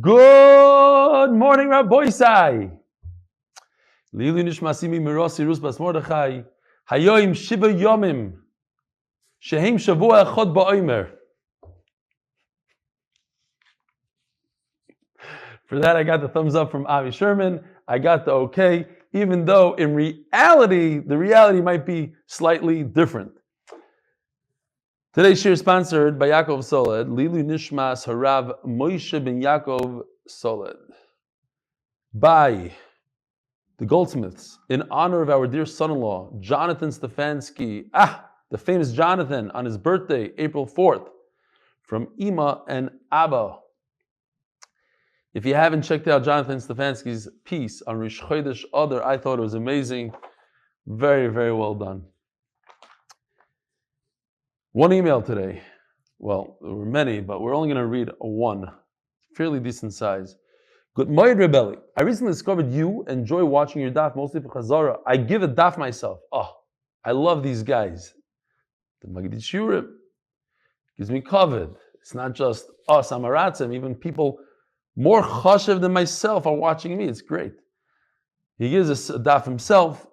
Good morning, Rabbi Isai. Lili Nishmasimi Mirosi Rus Bas Mordechai. Hayoim Shiva Yomim. Shehem Shavua Echad Ba'Omer. For that, I got the thumbs up from Avi Sherman. I got the okay, even though in reality, the reality might be slightly different. Today's shir is sponsored by Yaakov Soled, Lilu Nishmas HaRav Moshe ben Yaakov Soled. By the goldsmiths, in honor of our dear son-in-law, Jonathan Stefansky, the famous Jonathan, on his birthday, April 4th, from Ema and ABBA. If you haven't checked out Jonathan Stefansky's piece on Rish Chodesh Adar, I thought it was amazing. Very, very well done. One email today. Well, there were many, but we're only going to read one. Fairly decent size. Good morning, Rebelli. I recently discovered you enjoy watching your daf, mostly for Chazara. I give a daf myself. I love these guys. The Magid Shurim gives me covered. It's not just us, Amaratzim, even people more chashev than myself are watching me. It's great. He gives us a daf himself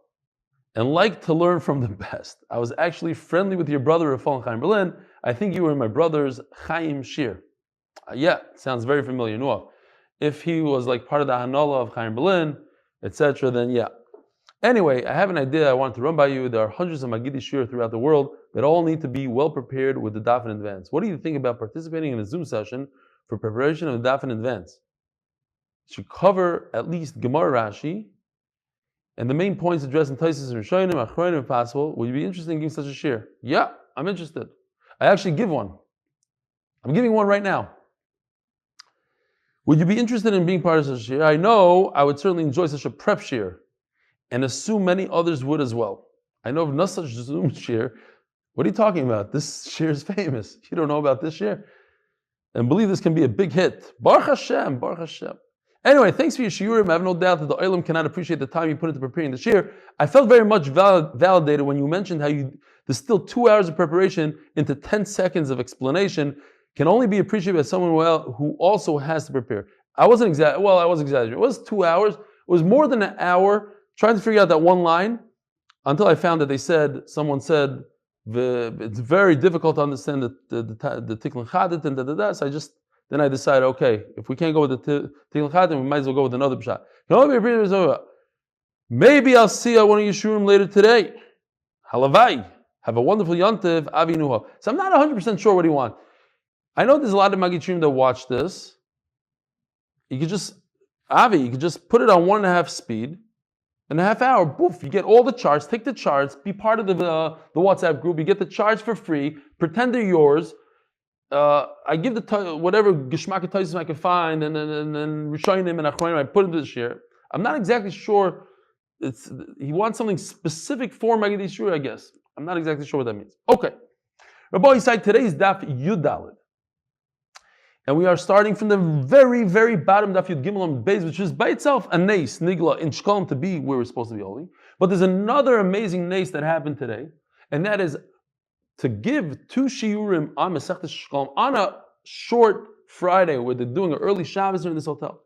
and like to learn from the best. I was actually friendly with your brother, Rafal Chaim Berlin. I think you were my brother's Chaim Shir. Sounds very familiar. No, if he was like part of the Hanola of Chaim Berlin, etc., then yeah. Anyway, I have an idea I want to run by you. There are hundreds of Magidi Shir throughout the world that all need to be well prepared with the daf in advance. What do you think about participating in a Zoom session for preparation of the daf in advance? It should cover at least Gemara Rashi, and the main points addressed in Taisus and Rishonim, Achronim if possible. Would you be interested in giving such a shir? Yeah, I'm interested. I actually give one. I'm giving one right now. Would you be interested in being part of such a shir? I know I would certainly enjoy such a prep shir, and assume many others would as well. I know of no such Zoom shir. What are you talking about? This shir is famous. You don't know about this shir? And believe this can be a big hit. Baruch Hashem, Baruch Hashem. Anyway, thanks for your shiurim. I have no doubt that the Olam cannot appreciate the time you put into preparing the shir. I felt very much validated when you mentioned how there's still 2 hours of preparation into 10 seconds of explanation can only be appreciated by someone who also has to prepare. I was exaggerating. It was 2 hours. It was more than an hour trying to figure out that one line until I found that someone said, it's very difficult to understand the Tikkun Chadit and da. So then I decided, okay, if we can't go with the Tikkun Chadit, we might as well go with another Pshat. Maybe I'll see you at one of your shurim later today. Halavai. Have a wonderful Yontiv, Avi Nuha. So I'm not 100% sure what he wants. I know there's a lot of Magid that watch this. You could just put it on 1.5 speed. In a half hour, boof, you get all the charts, take the charts, be part of the WhatsApp group, you get the charts for free, pretend they're yours. I give whatever Geshmak Taisus I can find, and Rishonim and Achronim, I put into the share. I'm not exactly sure. He wants something specific for Magid Yishur, I guess. I'm not exactly sure what that means. Okay. Rabbi Yisai, today's Daf Yud Daled. And we are starting from the very, very bottom Daf Yud Gimel Amud Beis, which is by itself a nace, nigla, in Shkalim to be where we're supposed to be holding. But there's another amazing nace that happened today, and that is to give 2 shiurim on Masechtas Shkalim on a short Friday where they're doing an early Shabbos in this hotel.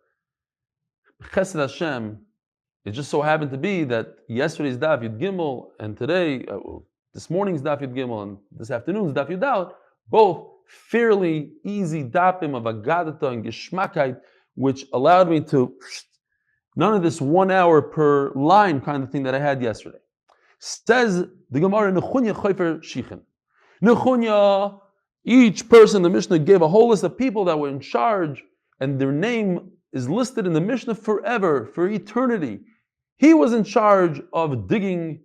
Chesed Hashem, it just so happened to be that yesterday's Daf Yud Gimel and today, this morning's Daf Yud Gimel and this afternoon's Daf Yud Daled, both fairly easy dapim of Agadata and Geshmakite, which allowed me to none of this 1 hour per line kind of thing that I had yesterday. Says the Gemara, Nechunya Chofer Shichin. Nechunya, each person, the Mishnah gave a whole list of people that were in charge, and their name is listed in the Mishnah forever, for eternity. He was in charge of digging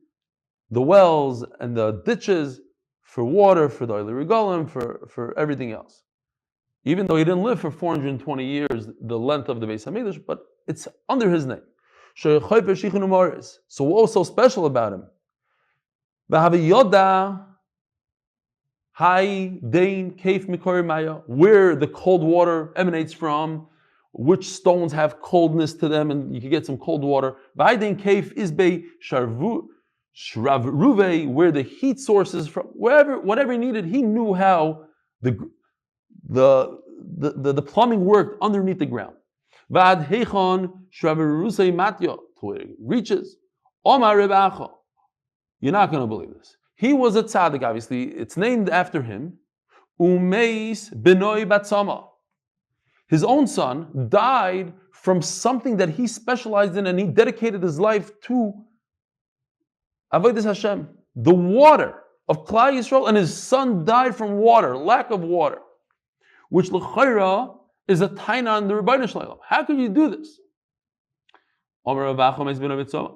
the wells and the ditches for water, for the Eli Regalim, for everything else. Even though he didn't live for 420 years, the length of the Beis HaMikdash, but it's under his name. So what was so special about him? Where the cold water emanates from, which stones have coldness to them, and you can get some cold water. Shravruve, where the heat source is from, whatever he needed, he knew how the plumbing worked underneath the ground. Vad heichon shraverusei matya, to it reaches. Omer Rebacha. You're not going to believe this. He was a tzaddik, obviously. It's named after him. Umeis benoi batzama. His own son died from something that he specialized in, and he dedicated his life to Avodas Hashem, the water of Klal Yisrael, and his son died from water, lack of water, which l'chayra is a taina on the Rebbeinu Shalom. How could you do this? Omer Avacho Meis benoi batzama.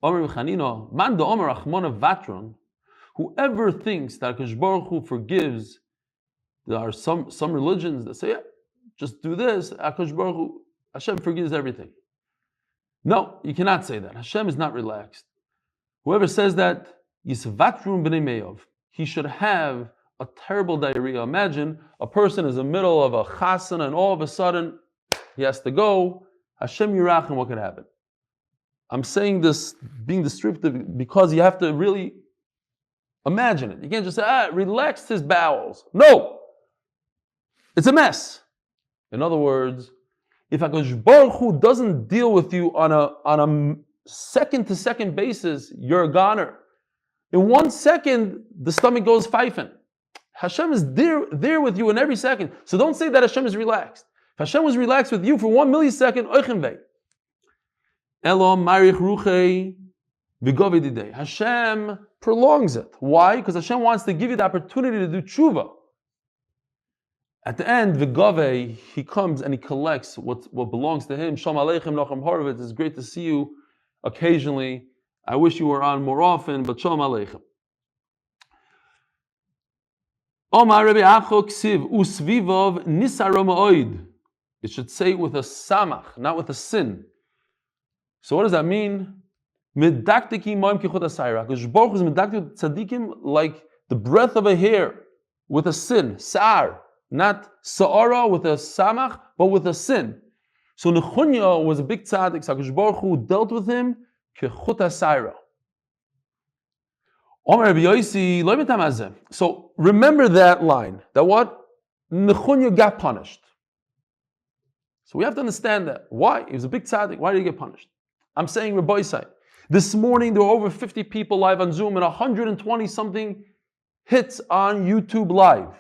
Omer Chanino, man da Omer Achmona Vatron. Whoever thinks that HaKadosh Baruch Hu forgives, there are some religions that say, yeah, just do this, HaKadosh Baruch Hu, Hashem forgives everything. No, you cannot say that. Hashem is not relaxed. Whoever says that, Yisvatrun b'nei me'ov, he should have a terrible diarrhea. Imagine a person is in the middle of a chasana and all of a sudden he has to go. Hashem Yirachim, what could happen? I'm saying this being descriptive because you have to really imagine it. You can't just say, relaxed his bowels. No! It's a mess. In other words, if HaKadosh Baruch Hu doesn't deal with you on a second-to-second basis, you're a goner. In 1 second, the stomach goes pfeifen. Hashem is there with you in every second. So don't say that Hashem is relaxed. If Hashem was relaxed with you for 1 millisecond, oichenvei. Elom marich ruchei v'govididei. Hashem prolongs it. Why? Because Hashem wants to give you the opportunity to do tshuva. At the end, v'govei, he comes and he collects what belongs to him. Shalom aleichem, Nachum Horowitz. It's great to see you occasionally. I wish you were on more often, but shalom aleichem. Omar Rebbe Acho ksiv usvivov nisaro ma'oid. It should say with a samach, not with a sin. So what does that mean? Medaktiki moim kichut asayra. Because Baruch is medaktik tzadikim like the breath of a hair with a sin, sa'ar. Not sa'ara with a samach, but with a sin. So Nechunya was a big tzaddik. So Baruch Hu dealt with him kichut asayra. Omer B'yosi lo mitam hazeh. So remember that line. That what? Nechunya got punished. So we have to understand that. Why? He was a big tzaddik. Why did he get punished? I'm saying Rabbi Isai. This morning there were over 50 people live on Zoom and 120 something hits on YouTube live.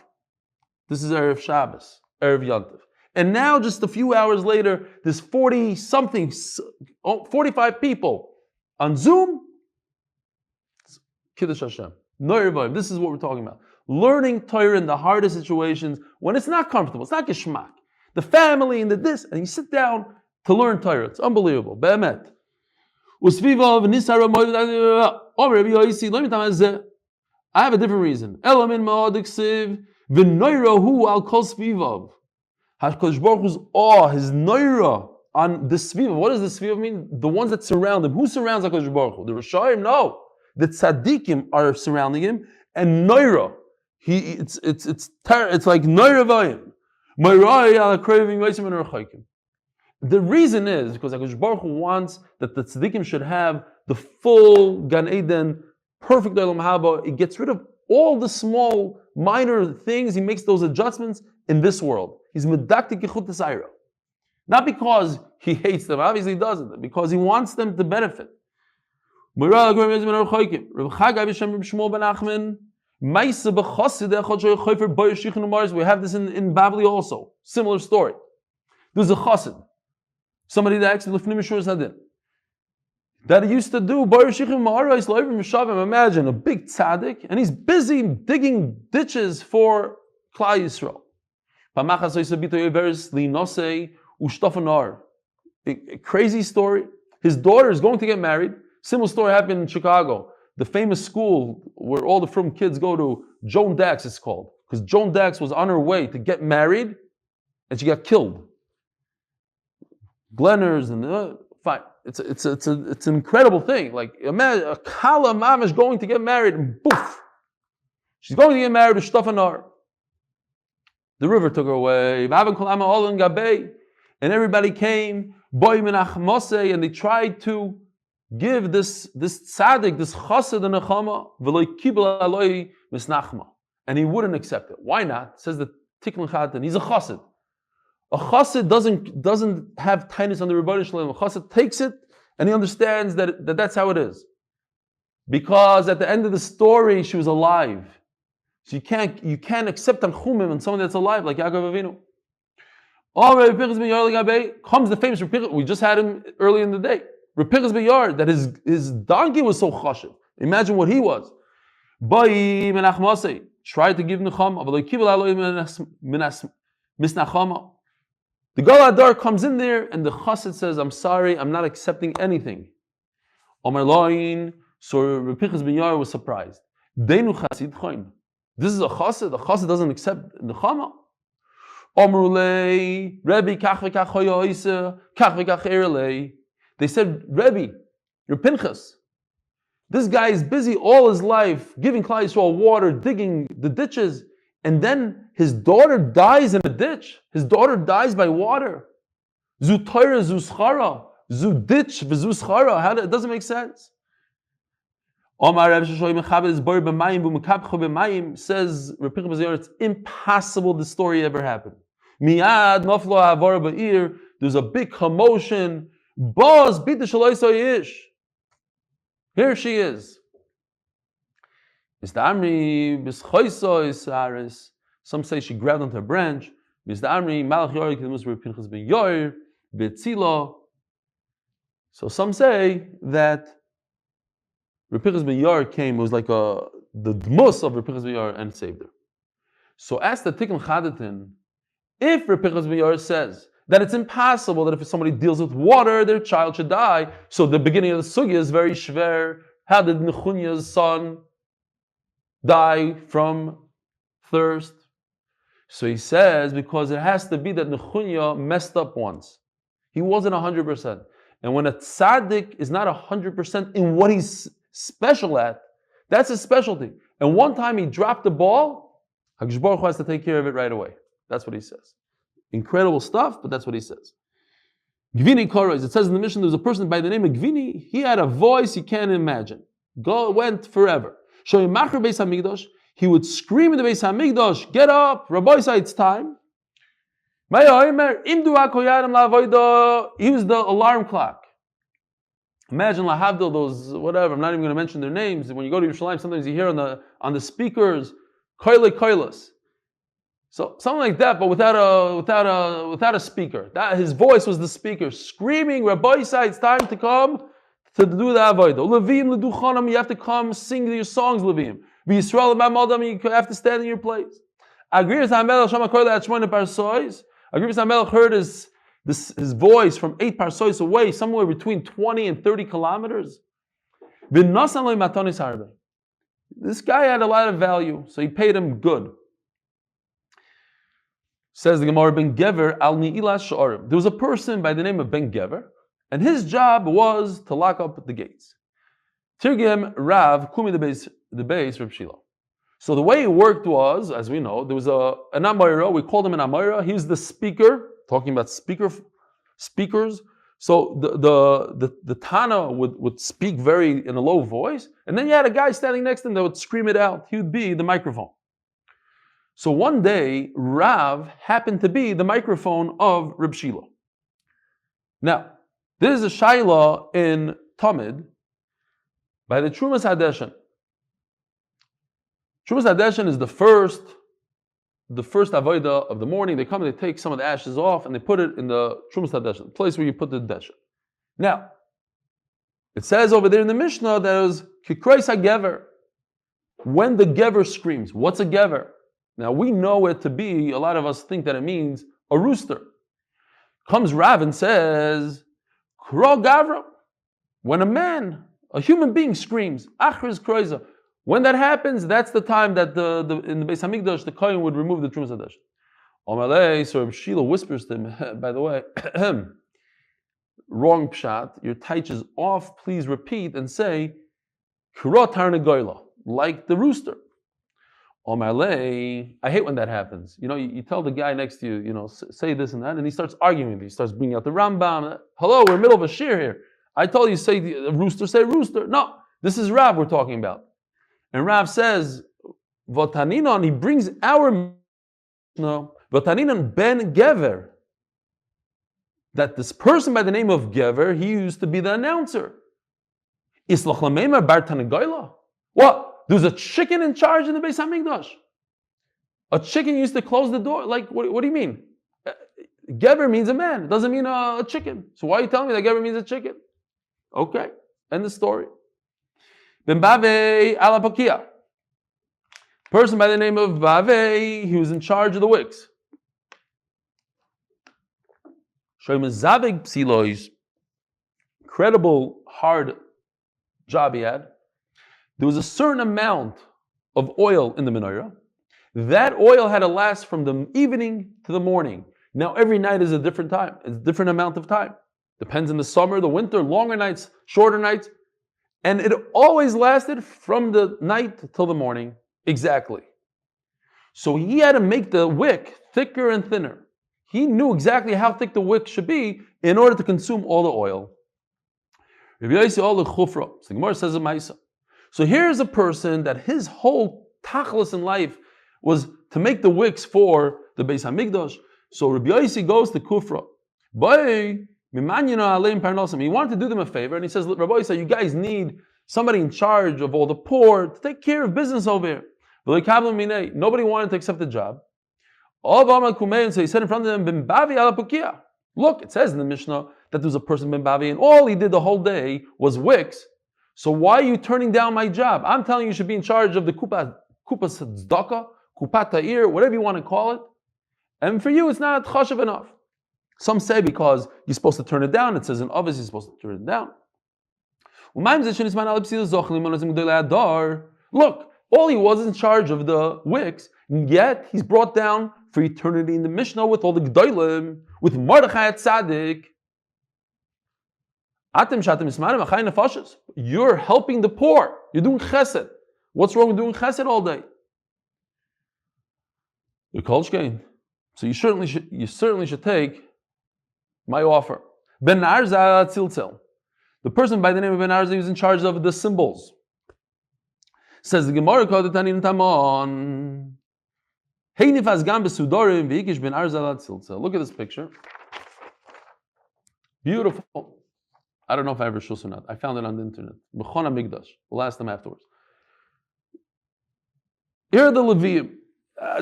This is Erev Shabbos, Erev Yontif. And now just a few hours later, there's 40 something, 45 people on Zoom. Kiddush Hashem. This is what we're talking about. Learning Torah in the hardest situations when it's not comfortable. It's not geshmak. The family and the this, and you sit down to learn Torah. It's unbelievable. Be'emet. I have a different reason. HaKadosh Baruch Hu's awe, his noira on the sviva. What does the sviva mean? The ones that surround him. Who surrounds HaKadosh Baruch Hu? The Rishayim? No. The tzaddikim are surrounding him. And noira. It's like noira vayim. The reason is because HaKadosh Baruch Hu wants that the tzaddikim should have the full Gan Eden, perfect Olam Haba. It gets rid of all the small, minor things. He makes those adjustments in this world. He's medaktik kichut t'sayra. Not because he hates them, obviously he doesn't, because he wants them to benefit. We have this in Babli also. Similar story. There's a chassid. Somebody that actually that he used to do. Imagine a big tzaddik, and he's busy digging ditches for Klal Yisrael. A crazy story. His daughter is going to get married. Similar story happened in Chicago. The famous school where all the frum kids go to, Joan Dax it's called. Because Joan Dax was on her way to get married, and she got killed. Glenners and fine. It's an incredible thing. Like imagine a kala mamish going to get married and poof, she's going to get married to Shtafanar. The river took her away. And everybody came, and they tried to give this tzaddik, this chassid and nechama, and he wouldn't accept it. Why not? Says the Tikkun Chatan, he's a chassid. A chassid doesn't have tightness on the Rebbeinu Shalom. A chassid takes it and he understands that that's how it is. Because at the end of the story, she was alive. So you can't accept tanchumim on someone that's alive, like Yaakov Avinu. Comes the famous Repichas. We just had him early in the day. Repichas B'yar, that his donkey was so chashiv. Imagine what he was. Tried to give nechama, the Golda comes in there and the chassid says, I'm sorry, I'm not accepting anything. Omer loin, so Repichas B'yar was surprised. This is a chassid doesn't accept nechama. Omrulei, Rebbe, kach v'kach hoyoise, kach v'kach erelei. They said, Rebbe, you're Pinchas. This guy is busy all his life giving Klal Yisrael water, digging the ditches, and then his daughter dies in a ditch. His daughter dies by water. Zu Torah, zu schara, zu ditch, zu schara. It doesn't make sense. Omer says, Repichas B'yar, it's impossible this story ever happened. Miyad naflo havara ba'ir. There's a big commotion. Boz bita shaloisa yish. Here she is. Some say she grabbed onto a branch. So some say that Repichas B'yar came, it was like the dmus of Repichas B'yar and saved her. So ask the Tikkun Chadatin, if Repichas B'yar says that it's impossible that if somebody deals with water, their child should die, so the beginning of the sugya is very shver. How did Nechunya's son die from thirst? So he says, because it has to be that Nechunya messed up once. He wasn't 100%. And when a tzaddik is not 100% in what he's special at, that's his specialty. And one time he dropped the ball, HaKadosh Baruch Hu has to take care of it right away. That's what he says. Incredible stuff, but that's what he says. Gvini Koros, it says in the Mishnah, there's a person by the name of Gvini, he had a voice you can't imagine. Went forever. He would scream in the Beis HaMikdash, get up, Rabbi said it's time. He was the alarm clock. Imagine lahavdil, those whatever, I'm not even going to mention their names. When you go to Yerushalayim, sometimes you hear on the speakers, koile koilas. So something like that, but without a speaker. That his voice was the speaker, screaming, Rabbi said it's time to come to do the avodah. Levim leduchanim, you have to come sing your songs, Levim. V'Yisrael b'madam, you have to stand in your place. Agrius HaMelech shama koile at shmoine parsois. Agrius HaMelech heard his voice from 8 parsois away, somewhere between 20 and 30 kilometers. This guy had a lot of value, so he paid him good. Says the Gemara, Ben Gever al Ni'ilas Sha'arim. There was a person by the name of Ben Gever, and his job was to lock up the gates. Tirgim Rav Kumi the base Reb Shila. So the way it worked was, as we know, there was an Amoira, we called him an Amoira. He's the speaker, talking about speakers. So the Tana would speak in a low voice, and then you had a guy standing next to him that would scream it out. He would be the microphone. So one day, Rav happened to be the microphone of Reb Shila. Now, this is a shaila in Tamid by the Trumas Hadeshen. Trumas Hadeshen is the first avodah of the morning. They come and they take some of the ashes off and they put it in the Trumas Hadeshen, the place where you put the deshen. Now, it says over there in the Mishnah that it was Kikreis HaGever, when the Gever screams. What's a Gever? Now we know it to be, a lot of us think that it means a rooster. Comes Rav and says, Kro Gavra, when a human being screams, Achriz Kroiza. When that happens, that's the time that in the Beis HaMikdash, the Kohen would remove the Trumas Hadeshen. Omer, so Reb Shila whispers to him, by the way, wrong pshat, your taich is off, please repeat and say, Kro Tarnagoyla, like the rooster. Omer, I hate when that happens. You tell the guy next to you, say this and that, and he starts arguing with you. He starts bringing out the Rambam. Hello, we're in the middle of a shir here. I told you, say rooster, say rooster. No, this is Rav we're talking about. And Rav says, Votaninon, he brings our, Votaninon ben Gever. that this person by the name of Gever, he used to be the announcer. Islach lameimar bar tanagayla. What? There was a chicken in charge in the Beis Hamikdash. A chicken used to close the door. Like, what do you mean? Gever means a man. It doesn't mean a chicken. So why are you telling me that Gever means a chicken? Okay, end the story. Ben Bavei ala Pakia. Person by the name of Bavei, he was in charge of the wicks. Incredible hard job he had. There was a certain amount of oil in the menorah. That oil had to last from the evening to the morning. Now every night is a different time. It's a different amount of time. Depends on the summer, the winter, longer nights, shorter nights. And it always lasted from the night till the morning. Exactly. So he had to make the wick thicker and thinner. He knew exactly how thick the wick should be in order to consume all the oil. So the Gemara says in Maisa. So here's a person that his whole tachlis in life was to make the wicks for the Beis Hamikdash. So Rabbi Yossi goes to Kufra. He wanted to do them a favor, and he says, Rabbi Yossi, you guys need somebody in charge of all the poor to take care of business over here. Nobody wanted to accept the job. So he said in front of them, look, it says in the Mishnah that there was a person Ben Bavi, and all he did the whole day was wicks. So why are you turning down my job? I'm telling you, you should be in charge of the kupa tzedakah, kupat ta'ir, whatever you want to call it. And for you, it's not chashav enough. Some say because you're supposed to turn it down. It says in Ovis you're supposed to turn it down. Look, all he was in charge of the wicks, and yet he's brought down for eternity in the Mishnah with all the Gdolim, with Mordechai at Tzaddik. You're helping the poor. You're doing chesed. What's wrong with doing chesed all day? So you certainly should take my offer. Ben Arza Tzilzel. The person by the name of Ben Arza was in charge of the symbols. Says the Gemara called it Dina Tamar. Look at this picture. Beautiful. I don't know if I ever shus or not. I found it on the internet. B'chon HaMikdash. We'll ask them afterwards. Here are the Leviim.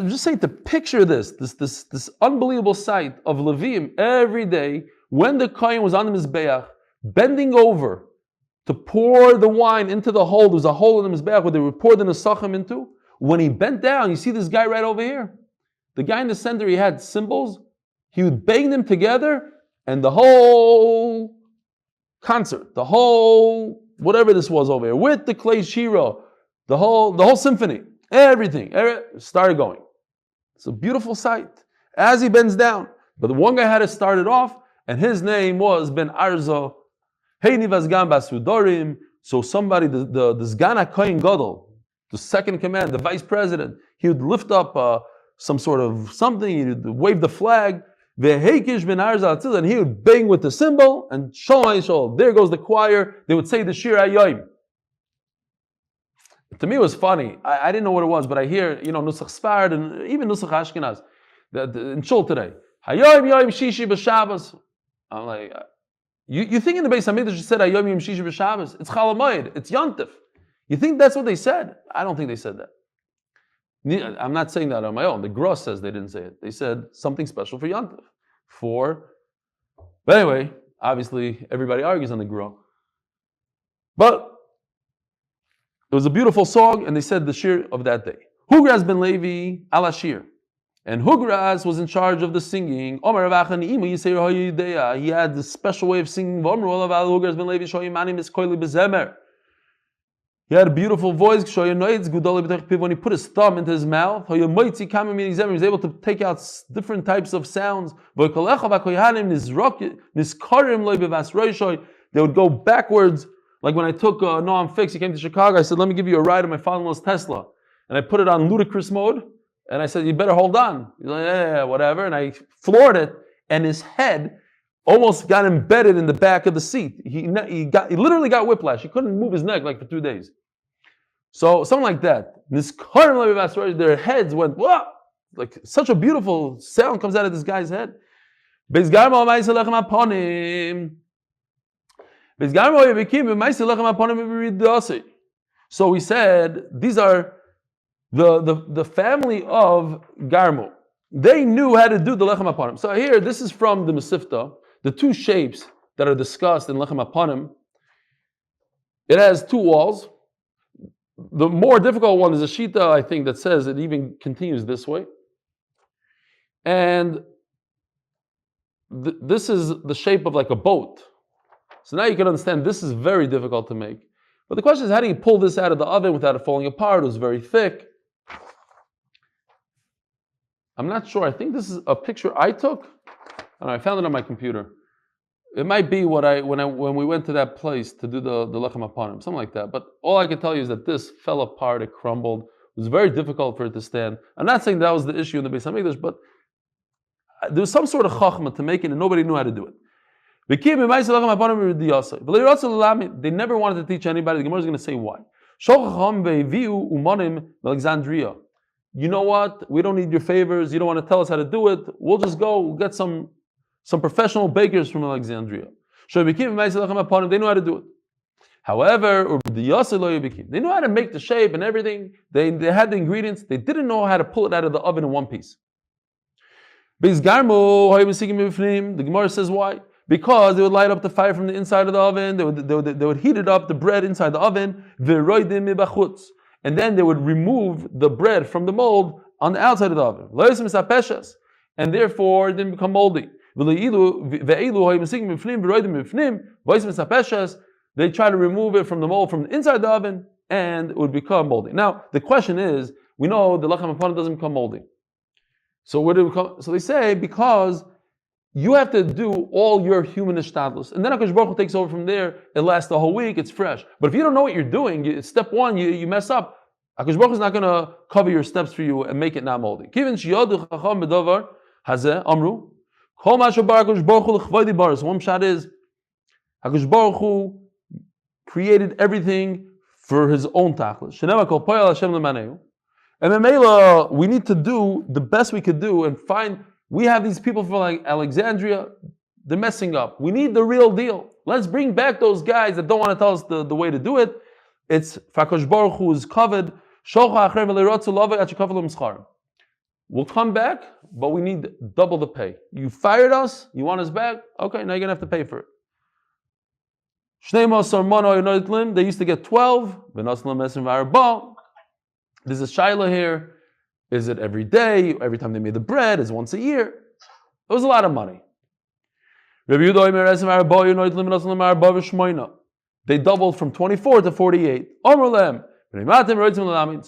Just saying to picture this unbelievable sight of Leviim every day when the Kohen was on the Mizbeach, bending over to pour the wine into the hole. There was a hole in the Mizbeach where they would pour the Nesachim into. When he bent down, you see this guy right over here. The guy in the center, he had symbols. He would bang them together, and the whole concert, the whole whatever this was over here, with the clay shira, the whole symphony, everything started going. It's a beautiful sight as he bends down. But the one guy had to start it off, and his name was Ben Arza. Hey Nivazgam Basudorim. So somebody, the Zgana Kohen Gadol, the second command, the vice president, he would lift up some sort of something, he would wave the flag, and he would bang with the cymbal, and Shalom, there goes the choir, they would say the Shir HaYom. To me it was funny, I didn't know what it was, but I hear, Nusach Sfard, and even Nusach Ashkenaz, in Shul today, HaYom Yom Shishi B'Shabbos. I'm like, you think in the Beis Hamikdash you said HaYom Yom Shishi B'Shabbos? It's Chol Hamoed, it's Yontif. You think that's what they said? I don't think they said that. I'm not saying that on my own. The Gross says they didn't say it. They said something special for Yontif. But anyway, obviously everybody argues on the Gross. But it was a beautiful song, and they said the shir of that day. Hugras ben Levi ala shir. And Hugras was in charge of the singing. Omer he had this special way of singing. Hugras ben Levi shoyimani miskoili bezemer. He had a beautiful voice. When he put his thumb into his mouth, he was able to take out different types of sounds. They would go backwards. Like when I took Noam Fix, he came to Chicago, I said, let me give you a ride in my father-in-law's Tesla. And I put it on ludicrous mode. And I said, you better hold on. He's like, yeah, whatever. And I floored it. And his head almost got embedded in the back of the seat. He literally got whiplash. He couldn't move his neck like for 2 days. So something like that. Their heads went, whoa! Like such a beautiful sound comes out of this guy's head. Beis Garmo Ma'aseh Lechem Aponim. Beis Garmo Yebikim Ma'aseh Lechem Aponim B'Ridasi. So we said these are the family of Garmo. They knew how to do the Lechem Aponim. So here, this is from the Mesivta. The two shapes that are discussed in Lechem Aponim. It has two walls. The more difficult one is a Shita, I think, that says it even continues this way. And this is the shape of like a boat. So now you can understand this is very difficult to make. But the question is, how do you pull this out of the oven without it falling apart? It was very thick. I'm not sure. I think this is a picture I took. I found it on my computer. It might be when we went to that place to do the Lechem Aponim, something like that. But all I can tell you is that this fell apart, it crumbled. It was very difficult for it to stand. I'm not saying that was the issue in the Beis Hamikdash, but there was some sort of chachma to make it, and nobody knew how to do it. They never wanted to teach anybody. The Gemara is going to say why. You know what? We don't need your favors. You don't want to tell us how to do it. We'll just go get some professional bakers from Alexandria. They know how to do it. However, they know how to make the shape and everything. They had the ingredients. They didn't know how to pull it out of the oven in one piece. The Gemara says why? Because they would light up the fire from the inside of the oven. They would heat it up, the bread inside the oven. And then they would remove the bread from the mold on the outside of the oven. And therefore it didn't become moldy. They try to remove it from the mold from the inside the oven, and it would become moldy. Now the question is, we know the Lechem Aponim doesn't become moldy. So where do it become? So they say because you have to do all your human ishtadlus, and then HaKadosh Baruch Hu takes over from there. It lasts the whole week. It's fresh. But if you don't know what you're doing, step one, you mess up. HaKadosh Baruch Hu is not going to cover your steps for you and make it not moldy. One shot is HaKadosh Baruch Hu created everything for His own tachlis. And Memela, we need to do the best we could do and find. We have these people from like Alexandria, they're messing up. We need the real deal. Let's bring back those guys that don't want to tell us the way to do it. It's HaKadosh Baruch Hu is covered. We'll come back, but we need double the pay. You fired us, you want us back? Okay, now you're going to have to pay for it. They used to get 12. There's a shaila here. Is it every day? Every time they made the bread? Is it once a year? It was a lot of money. They doubled from 24 to 48. So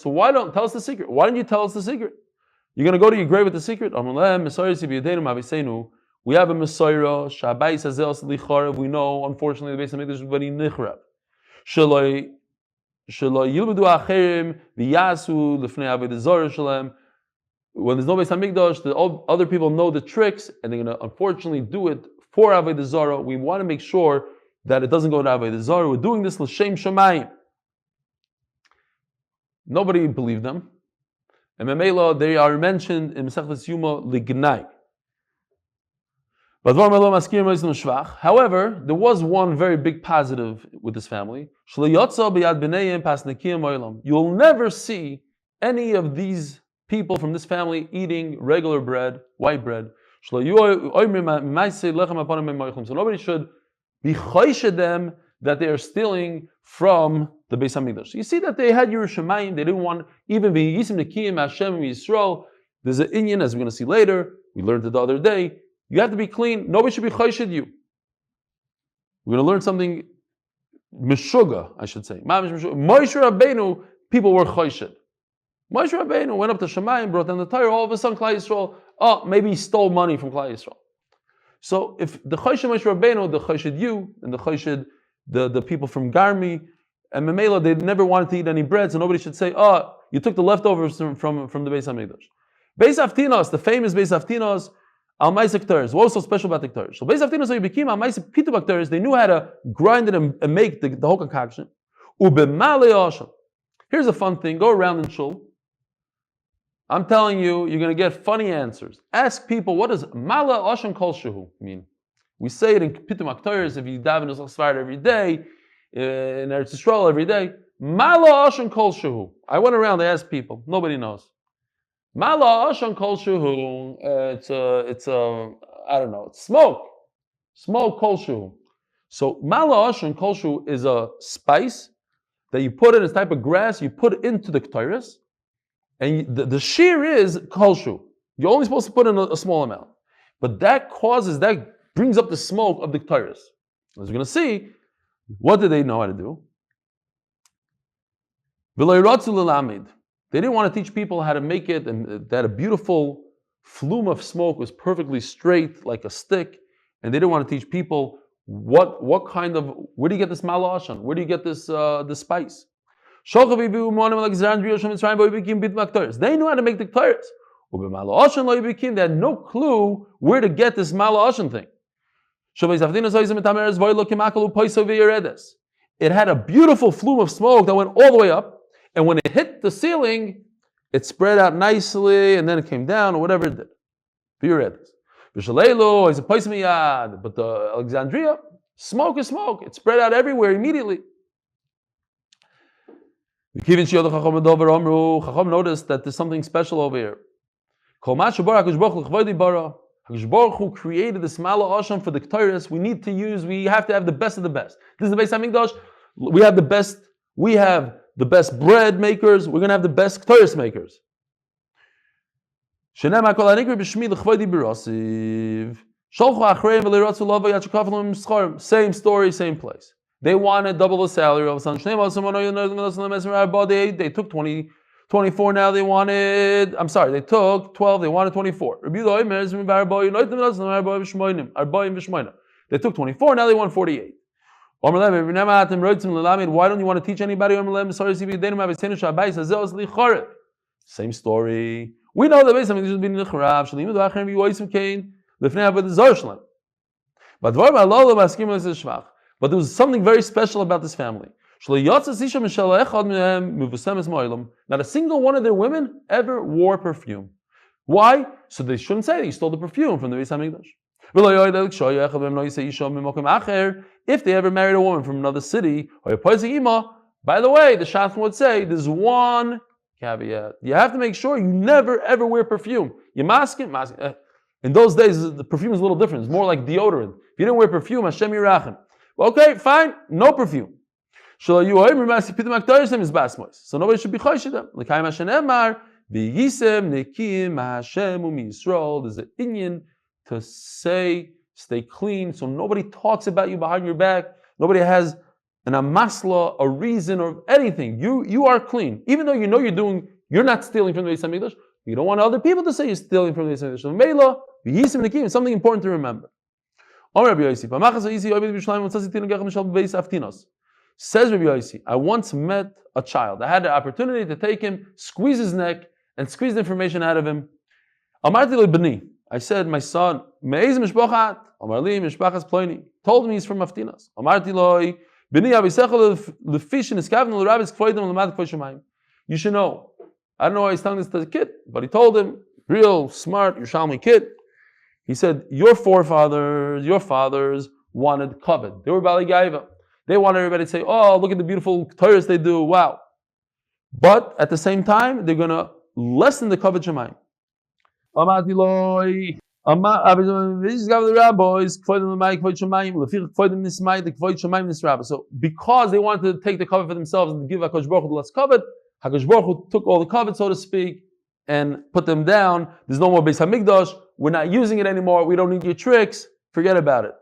why don't tell us the secret? Why don't you tell us the secret? You're going to go to your grave with the secret? We have a Messiah. We know, unfortunately, the Beis Hamikdash is very nichrav. When there's no Beis Hamikdash, the other people know the tricks, and they're going to unfortunately do it for Avodah Zarah. We want to make sure that it doesn't go to Avodah Zarah. We're doing this l'shem shamayim. Nobody believed them. And Memela, they are mentioned in Masechtas Yuma lignai. However, there was one very big positive with this family. You'll never see any of these people from this family eating regular bread, white bread. So nobody should be choished them that they are stealing from the Beis Hamikdash. So you see that they had Yerushalayim. They didn't want even V'yisim Nekiyim Hashem Yisrael. There's an Inyan, as we're going to see later. We learned it the other day. You have to be clean. Nobody should be choished you. We're going to learn something Meshuga, I should say. Moshe Rabbeinu, people were choished. Moshe Rabbeinu went up to Shemayim, brought down the Torah. All of a sudden, Klal Yisrael, maybe he stole money from Klal Yisrael. So if the choished Moshe Rabbeinu, the choished you, and the choished the people from Garmi, and Memela, they never wanted to eat any bread, so nobody should say, you took the leftovers from the Beis Hamikdash. Beis Haftinos, the famous Beis Haftinos, Al Maisik Teres. What was so special about the Teres? So Beis Haftinos, so you became Al Maisik Pitubak Teres, they knew how to grind it and make the whole concoction. Here's a fun thing, go around in Shul. I'm telling you, you're going to get funny answers. Ask people, what does Mala Oshan Kol Shehu mean? We say it in Pitum Aktoyers, if you daven Nusach Svarad every day, in Eretz Yisrael every day. Mala Oshan Kol Shehu. I went around, I asked people, nobody knows. Mala Oshan Kol Shehu, it's smoke. Smoke Kol Shehu. So Mala Oshan Kol Shehu is a spice that you put in a type of grass, you put into the Ketores, and the shear is Kol Shehu. You're only supposed to put in a small amount. But that brings up the smoke of the Ketores. As we're going to see, what did they know how to do? They didn't want to teach people how to make it, and that a beautiful flume of smoke was perfectly straight like a stick, and they didn't want to teach people what kind of, where do you get this malashon? Where do you get this spice? They knew how to make the ketores. They had no clue where to get this malashon thing. It had a beautiful flume of smoke that went all the way up, and when it hit the ceiling, it spread out nicely, and then it came down, or whatever it did. But the Alexandria, smoke is smoke. It spread out everywhere immediately. Chacham noticed that there's something special over here. HaKadosh Baruch Hu created this Mala Asham for the Ketores. We have to have the best of the best. This is the Beis HaMikdash. We have the best bread makers. We're going to have the best Ketores makers. Same story, same place. They wanted double the salary of They took 24, now they took 12, they wanted 24. They took 24, now they want 48. Why don't you want to teach anybody? Same story. We know that but there was something very special about this family. Not a single one of their women ever wore perfume. Why? So they shouldn't say that you stole the perfume from the Beis HaMikdash. If they ever married a woman from another city, by the way, the Shafan would say there's one caveat. You have to make sure you never ever wear perfume. You mask it. In those days, the perfume is a little different. It's more like deodorant. If you didn't wear perfume, Hashem Yirachem. Okay, fine, no perfume. So nobody should be chosh them. There's an Inyan to say, stay clean, so nobody talks about you behind your back. Nobody has an amasla, a reason, or anything. You are clean, even though you know you're not stealing from the Beis HaMikdash. You don't want other people to say you're stealing from the Beis HaMikdash. So Mela, v'yisim nekim is something important to remember. Omer Rabbi Yossi, says Rabbi Yossi, I once met a child. I had the opportunity to take him, squeeze his neck, and squeeze the information out of him. I said, my son, told me he's from Aftinas. You should know. I don't know why he's telling this to the kid, but he told him, real smart Yerushalmi kid. He said, your fathers wanted kavod. They were Bali Gaiva. They wanted everybody to say, oh, look at the beautiful Torahs they do, wow. But at the same time, they're going to lessen the kavod Shemayim. So because they wanted to take the kavod for themselves and give HaKadosh Baruch Hu the less kavod, HaKadosh Baruch Hu took all the kavod, so to speak, and put them down. There's no more Beis HaMikdash. We're not using it anymore. We don't need your tricks. Forget about it.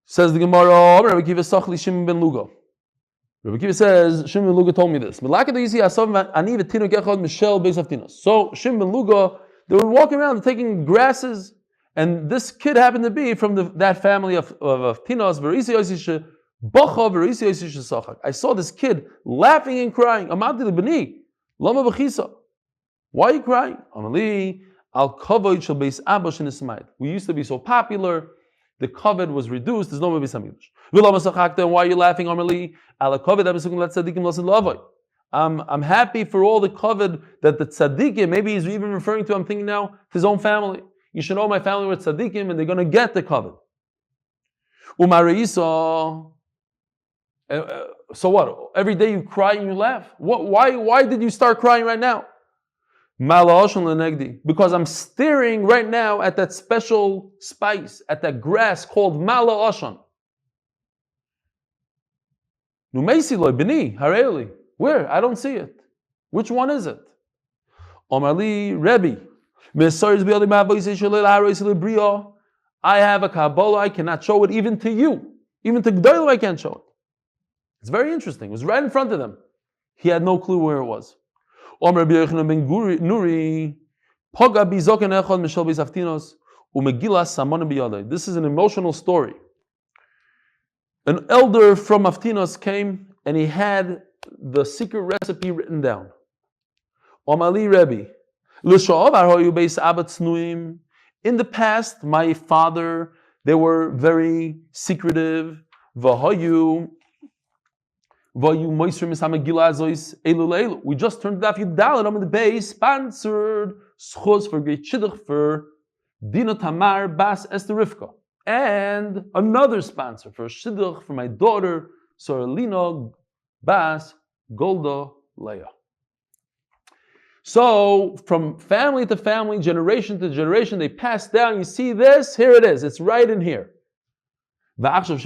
Says the Gemara, Rabbi Kiva Sachli Shimon ben Luga. Rabbi Kiva says, Shimon ben Luga told me this. So Shimon ben Luga, they were walking around taking grasses, and this kid happened to be from that family of Tinos. I saw this kid laughing and crying. Why are you crying? We used to be so popular. The kavod was reduced. There's no more Beis HaMikdash. Why are you laughing? I'm happy for all the kavod that the tzaddikim, maybe he's even referring to, I'm thinking now, to his own family. You should know my family were tzaddikim and they're going to get the kavod. So what? Every day you cry and you laugh? Why did you start crying right now? Because I'm staring right now at that special spice, at that grass called mala oshan. Where? I don't see it. Which one is it? Omer Rebbe. I have a Kabbalah, I cannot show it even to you. Even to Gdoilo I can't show it. It's very interesting. It was right in front of them. He had no clue where it was. Omer Nuri, This is an emotional story. An elder from Aftinos came and he had the secret recipe written down. Omali Rebbe. In the past, my father, they were very secretive. We just turned Daf Yomi Amud Beis, sponsored zchus for great shidduch for Dina Tamar bas Esther Rivka. And another sponsor for shidduch for my daughter, Leena bas Golda, Leah. So, from family to family, generation to generation, they pass down. You see this? Here it is. It's right in here. What's the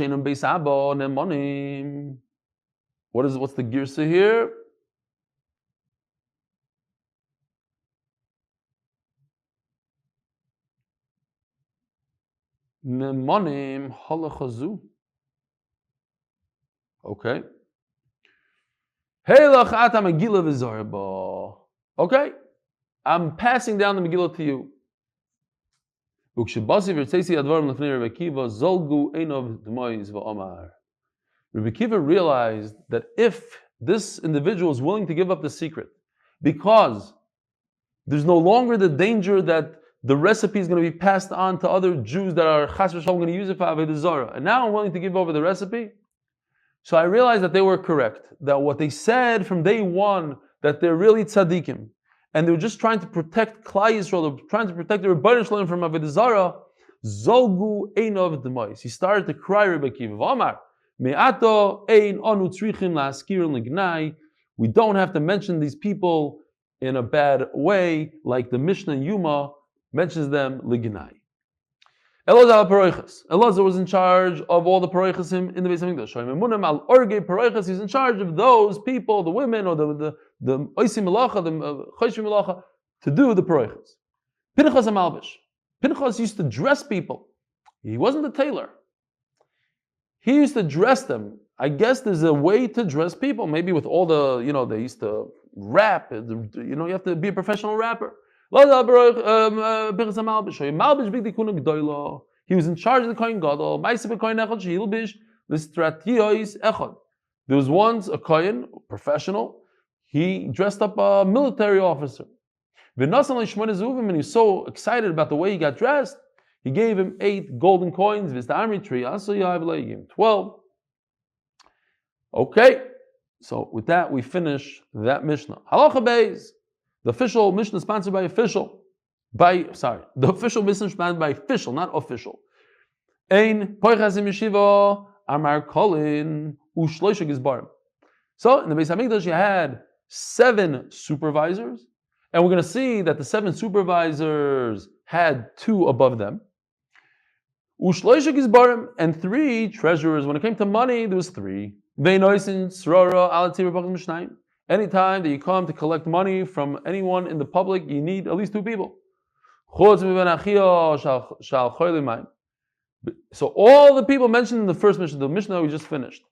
girsa here? Nemonim halachazu. Okay. Okay, I'm passing down the Megillah to you. Rabbi Kiva realized that if this individual is willing to give up the secret, because there's no longer the danger that the recipe is going to be passed on to other Jews that are chas v'shalom going to use it for avodah zarah, and now I'm willing to give over the recipe. So I realized that they were correct, that what they said from day one, that they're really tzaddikim, and they're just trying to protect Klal Yisrael, they're trying to protect the Rebbeinu Shalom from avodah zarah. Zolgu einov demois. He started to cry, Rebbe Kiva. Omer, me'ato ein anu tzrichim la'askir l'gnai. We don't have to mention these people in a bad way, like the Mishnah and Yuma mentions them l'gnai. Elazar was in charge of all the paroichasim in the Beis Hamikdash. He's in charge of those people, the women or the oisim melacha, the choshim melacha, to do the paroichas. Pinchas Amalbish. Pinchas used to dress people. He wasn't a tailor. He used to dress them. I guess there's a way to dress people. Maybe with all the, they used to rap. You have to be a professional rapper. He was in charge of the Kohen Gadol. There was once a Kohen, professional. He dressed up a military officer. And he was so excited about the way he got dressed, he gave him 8 golden coins. 12. Okay, so with that we finish that Mishnah. HKBH. The official Mishnah sponsored by official. The official Mishnah sponsored by official, not official. Ein poichas im yeshiva amar kolin u'shloisha gizbarim. So in the Beis Hamikdash you had 7 supervisors, and we're going to see that the 7 supervisors had 2 above them. U'shloisha gizbarim, and 3 treasurers. When it came to money, there was 3. Veinoisin srora alatir b'chol mishnayim. Anytime that you come to collect money from anyone in the public, you need at least 2 people. So all the people mentioned in the first Mishnah, the Mishnah we just finished,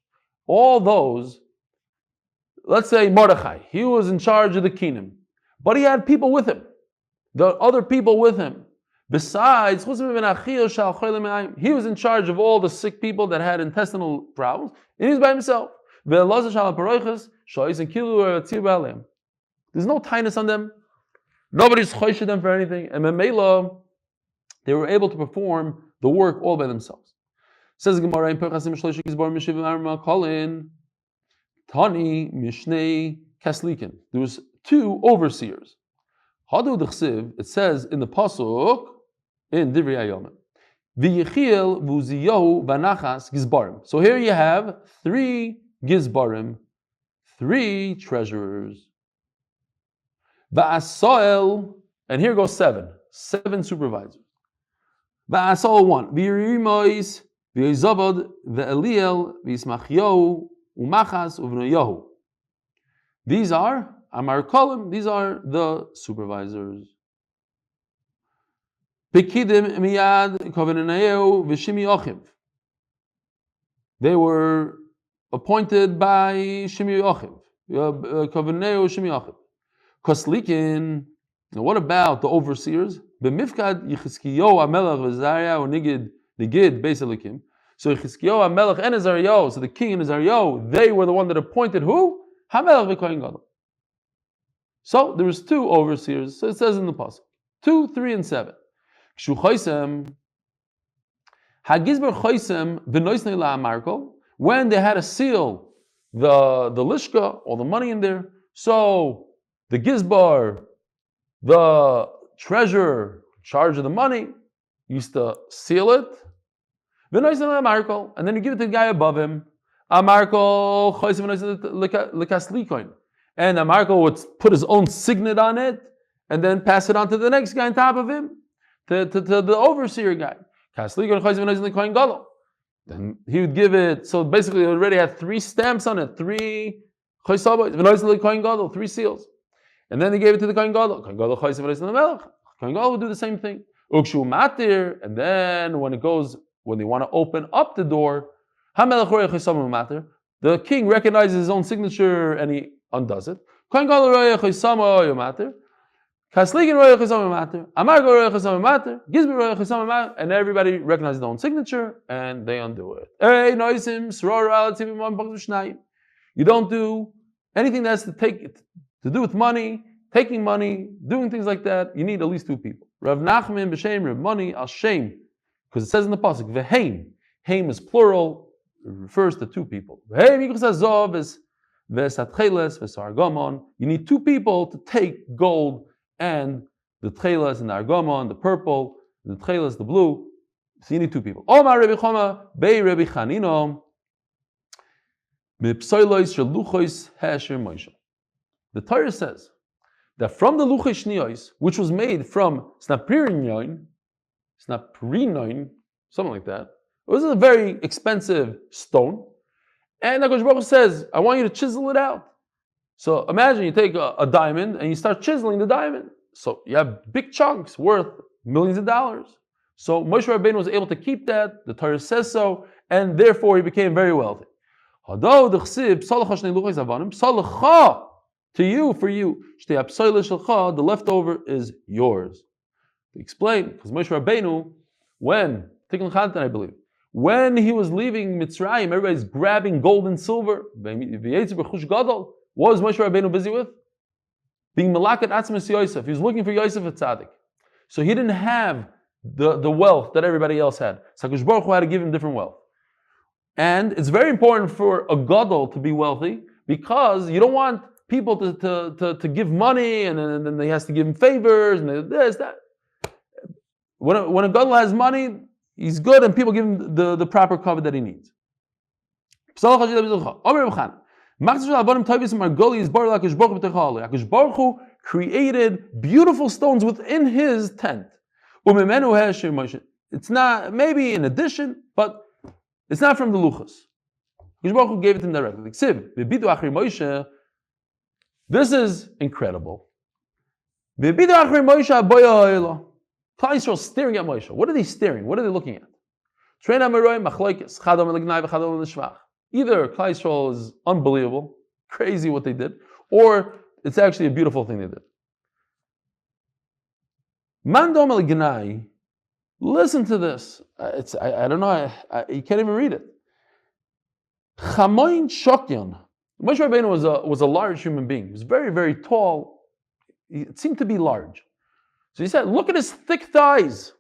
all those, let's say Mordechai, he was in charge of the kingdom, but he had people with him, the other people with him. Besides, he was in charge of all the sick people that had intestinal problems, and he was by himself. There's no tightness on them. Nobody's chosheh them for anything. And Memela, they were able to perform the work all by themselves. Says Gemara in Perchasim Shloshik Gizbar Mishiv Arma Kolin Tani Mishnei kaslikin. There was 2 overseers. Hadu d'chsiv, it says in the pasuk in Divrei Hayom, v'yichiel v'uziyahu v'nachas gizbarim. So here you have 3 gizbarim, 3 treasurers. Va'asoel, and here goes 7 supervisors. Va'asoel 1, v'yirimois v'yizavad v'eliel v'yismachyahu u'machas uv'noyahu. These are Amar Kolim, these are the supervisors. Pekidim miyad kovenaneu v'shimi ochiv. They were appointed by Shimi Ochiv. Kovenaneu Shimi Ochiv. Koslikin. Now what about the overseers? B'mifkad Yechizkiyahu HaMelech v'Azariyahu Nigid Beis Elikim. So Yechizkiyahu HaMelech and Azariyahu, so the king and Azariyahu, they were the one that appointed who? HaMelech v'Kohen Gadol. So there was 2 overseers. So it says in the pasuk, 2, 3, and 7. Kshu choisem, hagizber choisem v'noisnei la'amarko. When they had to seal the lishka, all the money in there, so the gizbar, the treasurer in charge of the money, used to seal it. V'noisnei la'amarko, and then you give it to the guy above him. Amarko choisem v'noisnei l'kaslikoin. And Amarko would put his own signet on it and then pass it on to the next guy on top of him, to the overseer guy. Then he would give it, so basically it already had 3 stamps on it, 3 seals. And then they gave it to the Kohen Gadol. Kohen Gadol would do the same thing. And then when they want to open up the door, the king recognizes his own signature and he undoes it. And everybody recognizes their own signature and they undo it. You don't do anything that has to do with money, taking money, doing things like that. You need at least 2 people. Rav Nachman b'shem Rav Moni al shem, because it says in the pasuk v'heim. Heim is plural, it refers to 2 people. You need 2 people to take gold and the tchelas and the argomon, the purple, the tchelas, the blue. So you need 2 people. Omer Rabbi Chama, Bei Rabbi Chanino, Mipsoilois Shaluchois Hasher Moshe. The Torah says that from the luchos shniyos, which was made from snapirinoin, something like that. It was a very expensive stone. And HaKadosh Baruch Hu says, I want you to chisel it out. So imagine you take a diamond and you start chiseling the diamond. So you have big chunks worth millions of dollars. So Moshe Rabbeinu was able to keep that. The Torah says so. And therefore he became very wealthy. To you, for you. The leftover is yours. To explain, because Moshe Rabbeinu, when he was leaving Mitzrayim, everybody's grabbing gold and silver. What was Moshe Rabbeinu busy with? Being malakat atzmas Yosef. He was looking for Yosef at Tzaddik. So he didn't have the wealth that everybody else had. So HaKadosh Baruch Hu had to give him different wealth. And it's very important for a gadol to be wealthy because you don't want people to give money and then he has to give him favors and this, that. When a gadol has money, he's good and people give him the proper cover that he needs. HaKadosh Baruch Hu created beautiful stones within his tent. It's not, maybe in addition, but it's not from the luchos. HaKadosh Baruch Hu gave it to him directly. This is incredible. Klal Yisrael staring at Moshe. What are they staring? What are they looking at? Either Klal Yisrael is unbelievable, crazy what they did, or it's actually a beautiful thing they did. Listen to this. I don't know. You can't even read it. Chamoin Shokyan. Moshe Rabbeinu was a large human being. He was very, very tall. It seemed to be large. So he said, look at his thick thighs.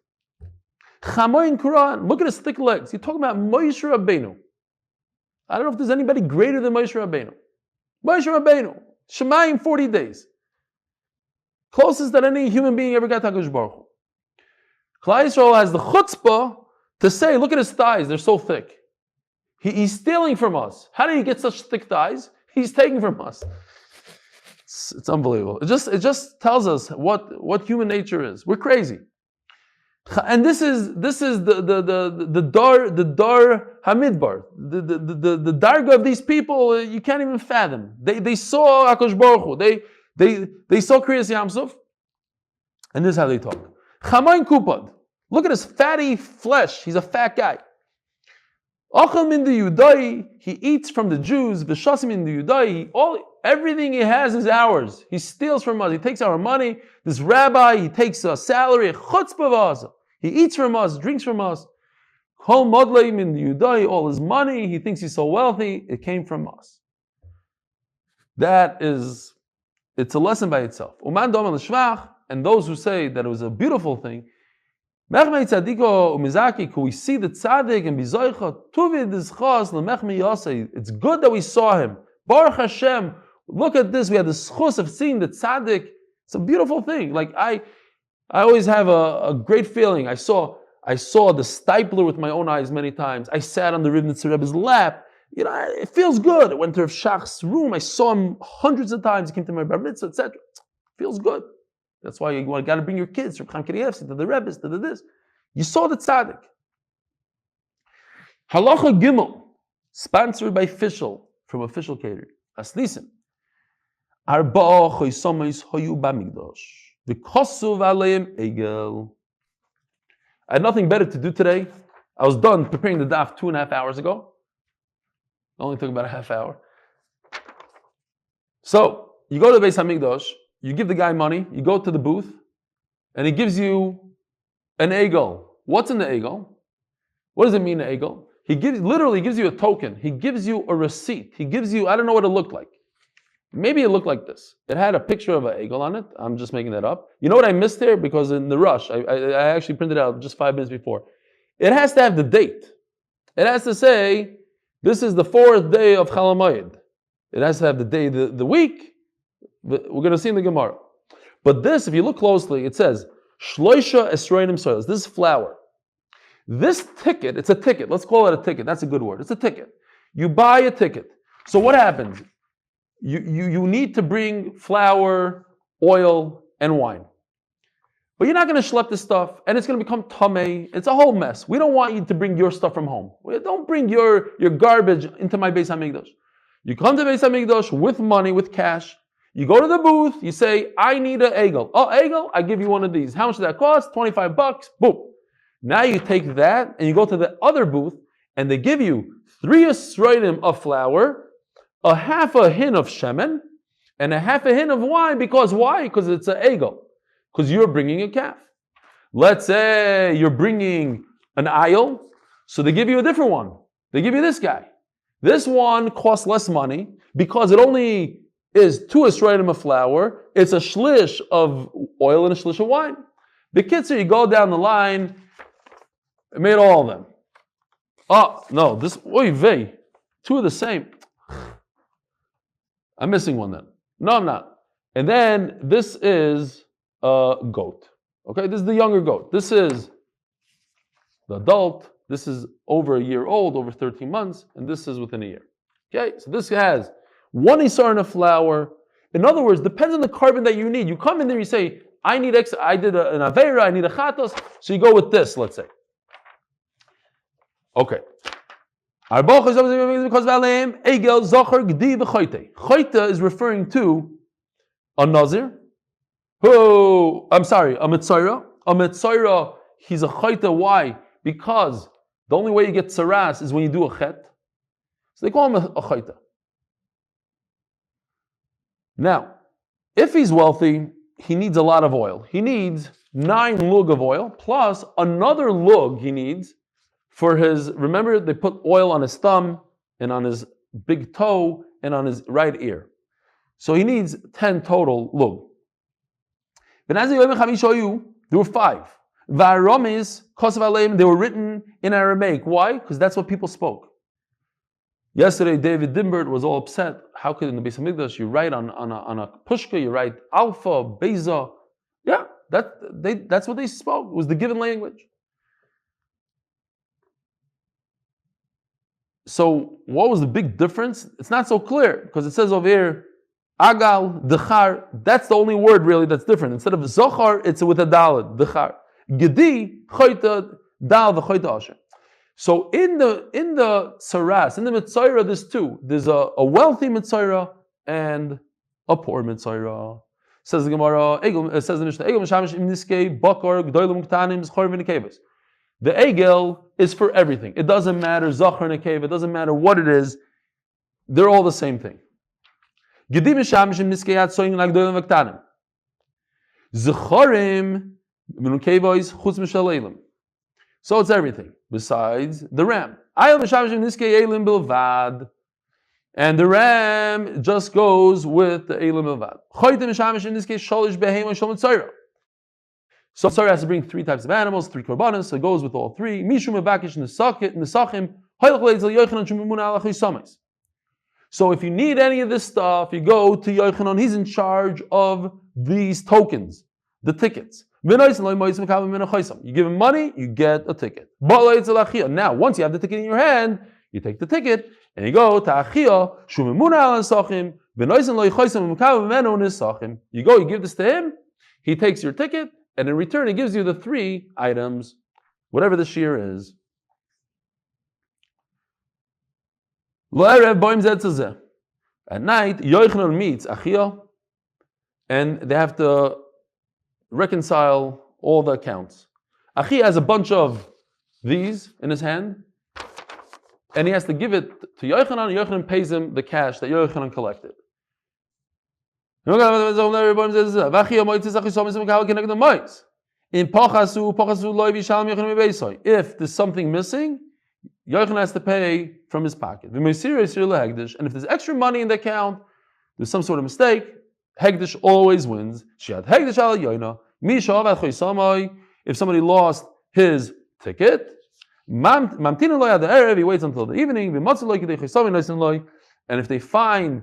Chamoin Quran. Look at his thick legs. You're talking about Moshe Rabbeinu. I don't know if there's anybody greater than Moshe Rabbeinu. Moshe Rabbeinu. Shemayim, 40 days. Closest that any human being ever got to HaKadosh Baruch Hu. Klal Yisrael has the chutzpah to say, look at his thighs, they're so thick. He's stealing from us. How did he get such thick thighs? He's taking from us. It's unbelievable. It just tells us what human nature is. We're crazy. And this is the dar hamidbar, the darga of these people. You can't even fathom. They saw HaKadosh Baruch Hu. They saw Kriyas Yamsuf, and this is how they talk. Chamayin kupad. Look at his fatty flesh. He's a fat guy. Achal min the Yudai. He eats from the Jews. V'shasim in the Yudai. Everything he has is ours. He steals from us. He takes our money. This rabbi, he takes a salary. Chutzpah. He eats from us, drinks from us. Kol modleim in the Yudai. All his money. He thinks he's so wealthy. It came from us. It's a lesson by itself. Uman dom l'shvach. And those who say that it was a beautiful thing, we see the tzaddik and bizoicha tuvid zchus lemechmi yosei. It's good that we saw him. Baruch Hashem. Look at this. We had the zchus of seeing the tzaddik. It's a beautiful thing. Like I always have a great feeling. I saw the stipler with my own eyes many times. I sat on the Rivnitzer Rebbe's lap. It feels good. I went to Rav Shach's room. I saw him hundreds of times. He came to my bar mitzvah, etc. Feels good. That's why you got to bring your kids from HKBH to the Rebbe's, to this. You saw the tzaddik. Halacha Gimel, sponsored by Fischl, from Official Catering. Asnisim. Arba'a choisomis hoyu bamigdosh. V'kosuv aleim egel. I had nothing better to do today. I was done preparing the daf 2.5 hours ago. It only took about a half hour. So, you go to the Beis HaMikdash, you give the guy money, you go to the booth, and he gives you an egel. What's in the egel? What does it mean, an egel? He literally gives you a token. He gives you a receipt. He gives you, I don't know what it looked like. Maybe it looked like this. It had a picture of an egel on it. I'm just making that up. You know what I missed here? Because in the rush, I actually printed it out just 5 minutes before. It has to have the date. It has to say, this is the 4th day of Chol Hamoed. It has to have the day, the week. We're going to see in the Gemara. But this, if you look closely, it says, Shloisha Esroinim Soils. This is flour. This ticket, it's a ticket. Let's call it a ticket. That's a good word. It's a ticket. You buy a ticket. So what happens? You need to bring flour, oil, and wine. But you're not going to schlep this stuff, and it's going to become tamei. It's a whole mess. We don't want you to bring your stuff from home. Don't bring your garbage into my Beis HaMikdash. You come to Beis HaMikdash with money, with cash. You go to the booth, you say, I need an egel. Oh, egel, I give you one of these. How much does that cost? $25. Boom. Now you take that and you go to the other booth and they give you 3 esroinim of flour, a half a hin of shemen, and a half a hin of wine. Because why? Because it's an egel. Because you're bringing a calf. Let's say you're bringing an ayil, so they give you a different one. They give you this guy. This one costs less money because it only is 2 esroinim of flour. It's a shlish of oil and a shlish of wine. The kitzur, you go down the line, it made all of them. Oh, no, this, oy vey, 2 are the same. I'm missing one then. No, I'm not. And then this is a goat. Okay, this is the younger goat. This is the adult. This is over a year old, over 13 months, and this is within a year. Okay, so this has 1 isar of flour. In other words, depends on the carbon that you need. You come in there, you say, I need an avera, I need a chatos, so you go with this, let's say. Okay. Choita is referring to a nazir, a mitzayra. A mitzayra, he's a choita. Why? Because the only way you get tsaras is when you do a chet. So they call him a choita. Now, if he's wealthy, he needs a lot of oil. He needs 9 lug of oil, plus another lug he needs for his, remember they put oil on his thumb and on his big toe and on his right ear. So he needs 10 total lug. There were 5. They were written in Aramaic. Why? Because that's what people spoke. Yesterday, David Dimbert was all upset. How could in the Beis Hamikdash you write on a pushka, you write alpha, beza? Yeah, that's what they spoke. It was the given language. So what was the big difference? It's not so clear because it says over here, agal, dechar. That's the only word really that's different. Instead of zochar, it's with a dalet, dechar. Gedi, choyta, dal, v'choyta asher. So in the tsaras, in the mitzayra, there's two. There's a wealthy mitzayra and a poor mitzayra. Says the Gemara, it says in Mishnah, Egel mishamish im niskei bakar gdoilum ktanim zchor v'nikevas. The egel is for everything. It doesn't matter zachar nekeva. It doesn't matter what it is. They're all the same thing. Gedi mishamish im niskei atzoyin gdoilum v'ktanim. Zechorim v'nikevas chutz mishaleilim. So it's everything besides the ram. And the ram just goes with the elim bilvad. So Sarah has to bring three types of animals, three korbanos, so it goes with all three. So if you need any of this stuff, you go to Yochanan. He's in charge of these tokens, the tickets. You give him money, you get a ticket. Now, once you have the ticket in your hand, you take the ticket and you go to Achia. You go, you give this to him, he takes your ticket, and in return he gives you the three items, whatever the shear is. At night, Yochanan meets Achia, and they have to reconcile all the accounts. Achi has a bunch of these in his hand, and he has to give it to Yochanan. Yochanan pays him the cash that Yochanan collected. If there's something missing, Yochanan has to pay from his pocket. And if there's extra money in the account, there's some sort of mistake, Hegdish always wins. If somebody lost his ticket, he waits until the evening, and if they find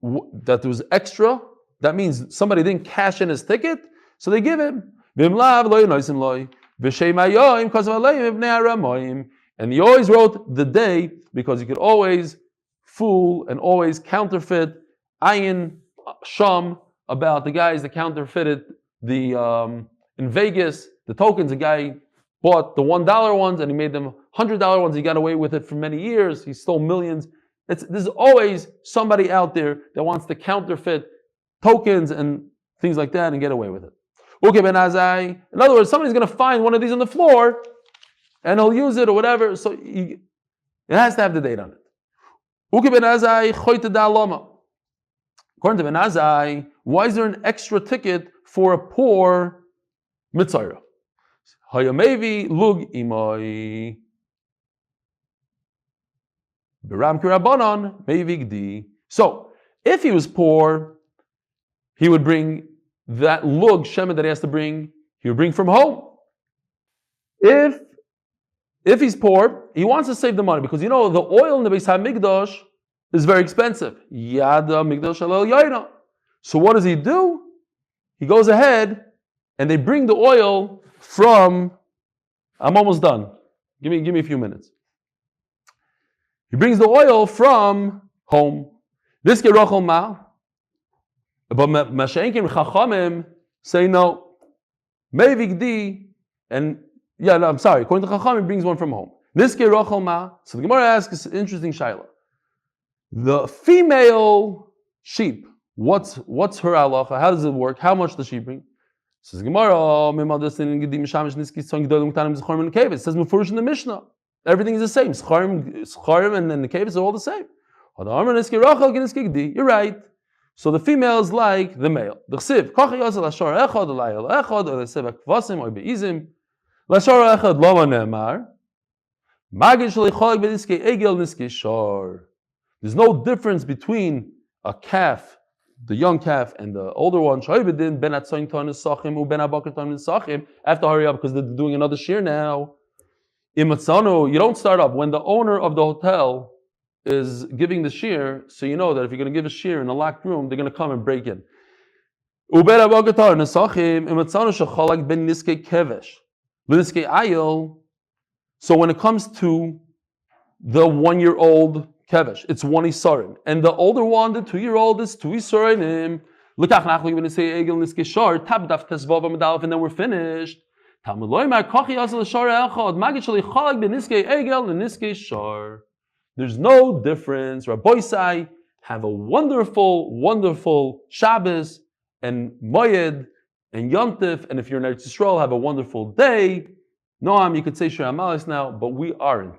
that there was extra, that means somebody didn't cash in his ticket, so they give him. And he always wrote the day because you could always fool and always counterfeit ayin sham about the guys that counterfeited the in Vegas, the tokens. The guy bought the $1 ones and he made them $100 ones. He got away with it for many years. He stole millions. There's always somebody out there that wants to counterfeit tokens and things like that and get away with it. In other words, somebody's going to find one of these on the floor and he'll use it or whatever. So it has to have the date on it. According to Ben Azai, why is there an extra ticket for a poor mitzayra? Hayamevi lug imoi. Biram kirabanan mevigdi. So, if he was poor, he would bring that lug shemet that he has to bring. He would bring from home. If he's poor, he wants to save the money because the oil in the Beis Hamikdash is very expensive. Yada migdash alel yaina. So what does he do? He goes ahead and they bring the oil from. I'm almost done. Give me a few minutes. He brings the oil from home. This gerachol ma. But Mashenkin Chachamim say no. Mevigdi and I'm sorry. According to Chachamim, he brings one from home. This gerachol ma. So the Gemara asks an interesting shaila. The female sheep, what's her halacha? How does it work? How much does she bring? Says Gemara, it says Mufurish in the Mishnah. Everything is the same. Scharim and the Nekevis are all the same. You're right. So the female is like the male. The chsiv, there's no difference between a calf, the young calf, and the older one. After hurry up because they're doing another shear now. You don't start up when the owner of the hotel is giving the shear, so you know that if you're going to give a shear in a locked room, they're going to come and break in. So when it comes to the 1-year-old kevesh, it's 1 isarin, and the older one, the 2-year-old, is 2 isarim. And then we're finished. There's no difference. Rabbi Sai, have a wonderful, wonderful Shabbos and Moyed and Yontif, and if you're in Eretz Yisrael, have a wonderful day. Noam, you could say Shir Amalis now, but we aren't.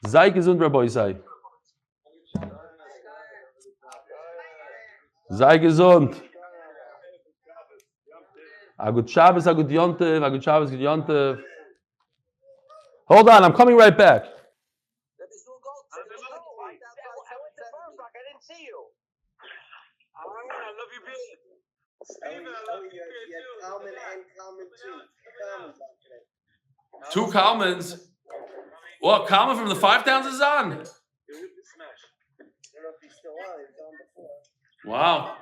Sei gesund, Rabbi Sai. Sei gesund. A good Shabbos, a good Yontif, a good Shabbos, good Yontif. Hold on, I'm coming right back. I love you, beard. Steven, I love you, beard too. Kalman and Kalman too. 2 Kalmans. Well, Kalman from the 5 towns is on. Wow.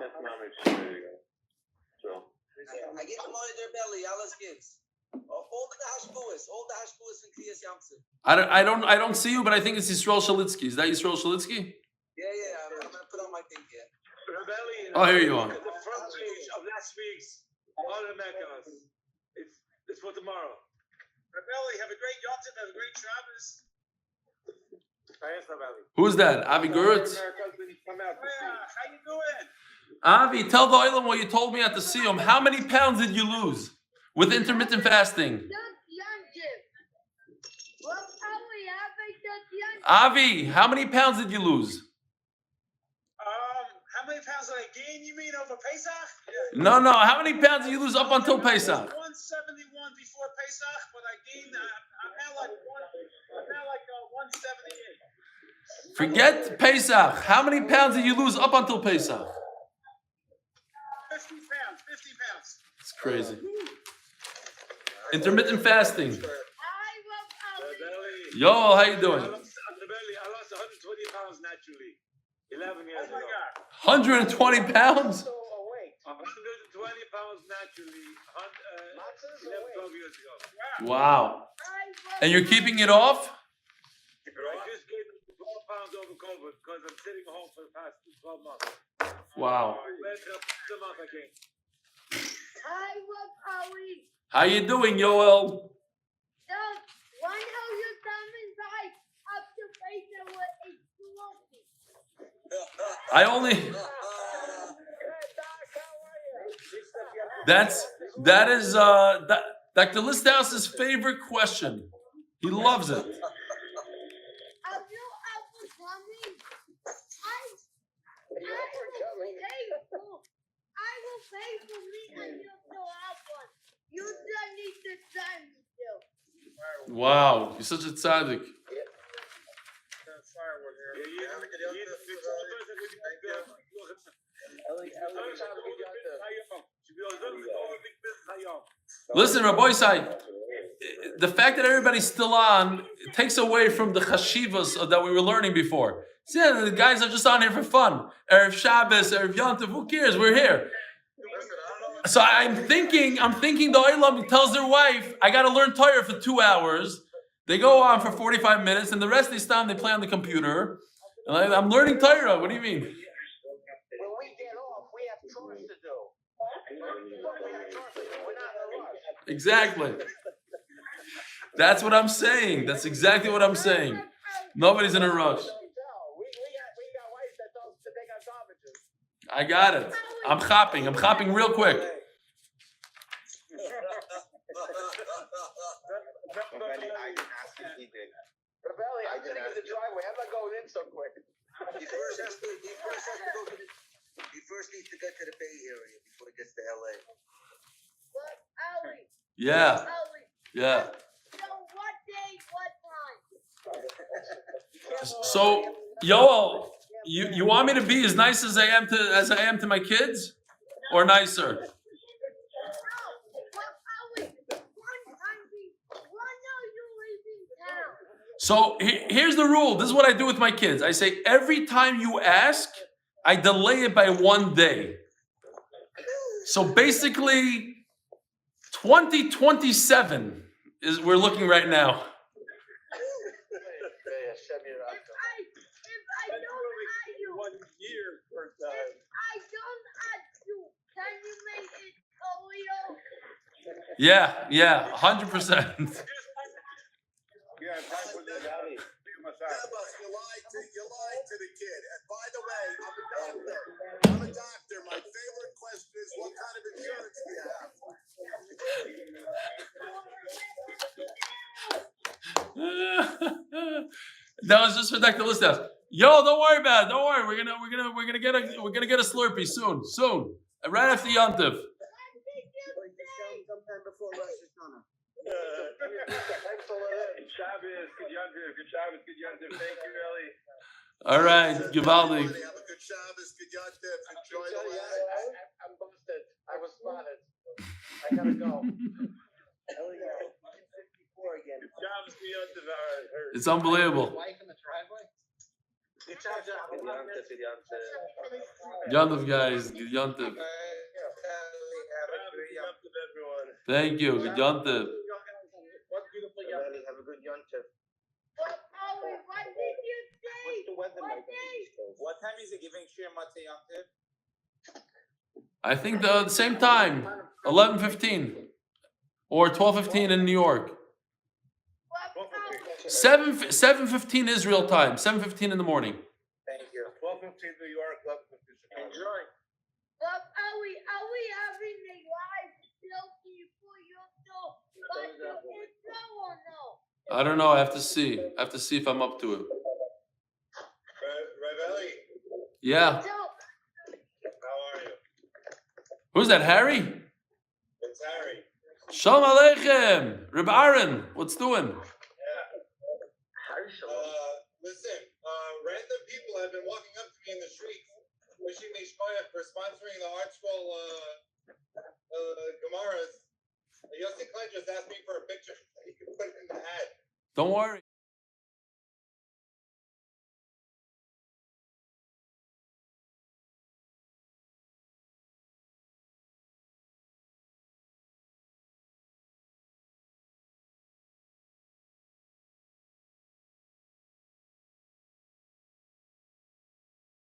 I get the money in their belly, alles gives. All the hashbuas and Kriyas Yamsuf. I don't see you, but I think it's Yisrael Shalitsky. Is that Yisrael Shalitsky? Yeah, I'm gonna put on my thing here. Oh, here you are. The front page of last week's Automakers. It's for tomorrow. Rebelli, have a great Yontif, have a great Shabbos. Who's that? Avi Guritz? How you doing? Avi, tell the Oilam what you told me at the Siyum. How many pounds did you lose with intermittent fasting? Avi, how many pounds did you lose? How many pounds did I gain, you mean, over Pesach? No. How many pounds did you lose up until Pesach? 171 before Pesach, but I gained, I'm now like 178. Forget Pesach. How many pounds did you lose up until Pesach? 50 pounds. It's crazy. Intermittent fasting. Yo, how you doing? I lost 120 pounds naturally. 11 years ago. 120 pounds? 120 pounds naturally. 11, 12 years ago. Wow. And you're keeping it off? I just gained 12 pounds over COVID because I'm sitting home for the past 12 months. Wow. The month I gained. How you doing, Yoel? I only. That is Dr. Listhouse's favorite question. He loves it. I will pay for me and you still have one. You don't need to send me still. Wow, you're such a tzaddik. Listen, Rabbi Sai, the fact that everybody's still on takes away from the chashivas that we were learning before. See, the guys are just on here for fun. Erev Shabbos, Erev Yontif, who cares? We're here. So I'm thinking the Olam tells their wife, I got to learn Torah for 2 hours. They go on for 45 minutes, and the rest of the time they play on the computer. And I'm learning Torah. What do you mean? When we get off, we have chores to do. We're not in a rush. Exactly. That's what I'm saying. That's exactly what I'm saying. Nobody's in a rush. We got wives that don't take our garbages. I got it. I'm hopping real quick. Rebelli, I'm sitting in the driveway. I'm not going in so quick. He first needs to get to the Bay Area before he gets to LA. But Ali. Yeah. Ali. Yeah. So what day, what time? So, Yoel, you want me to be as nice as I am to my kids, or nicer? So here's the rule. This is what I do with my kids. I say every time you ask, I delay it by 1 day. So basically, 2027 is we're looking right now. If I don't add you, 1 year per if time. I don't add you, can you make it Oreo? Yeah, 100%. Yeah, time for the massage. You lied to the kid. And by the way, I'm a doctor. My favorite question is, what kind of insurance do you have? That was just for Dr. Listas. Yo, don't worry about it. Don't worry. We're gonna get a Slurpee soon. Right after Yom Tov. What did you say? Sometime before Rosh Hashanah. Shabbos, good Yom Tov, good Shabbos, good Yom Tov. Thank you, Eli. All right, Givaldi. Have a good Shabbos, good Yom Tov. Enjoy the life. I'm busted. I was spotted. I gotta go. Again. Good Shabbos, good Yom Tov. It's unbelievable. Wife in the driveway? Yom Tov, guys. Good Yom Tov. Thank you. Good Yom Tov. What beautiful Yom Tov. Have a good Yom Tov. What did you say? What's the weather like? What time is it giving Shir Matzah Yom Tov? I think the same time, 11:15 or 12:15 in New York. 7:15 Israel time. 7:15 in the morning. Thank you. 12:15 New York, 11:15 Chicago. Enjoy. But are we having a live selfie for your show? But it's so or no? I don't know. I have to see. If I'm up to it. Rebelli, Yeah. So, how are you? Who's that? Harry? It's Harry. Shalom Aleichem. Reb Aaron. What's doing? Listen, random people have been walking up to me in the streets, wishing me shkoyach for sponsoring the Art Scroll Gemaras. Yossi Klein just asked me for a picture. You can put it in the ad. Don't worry.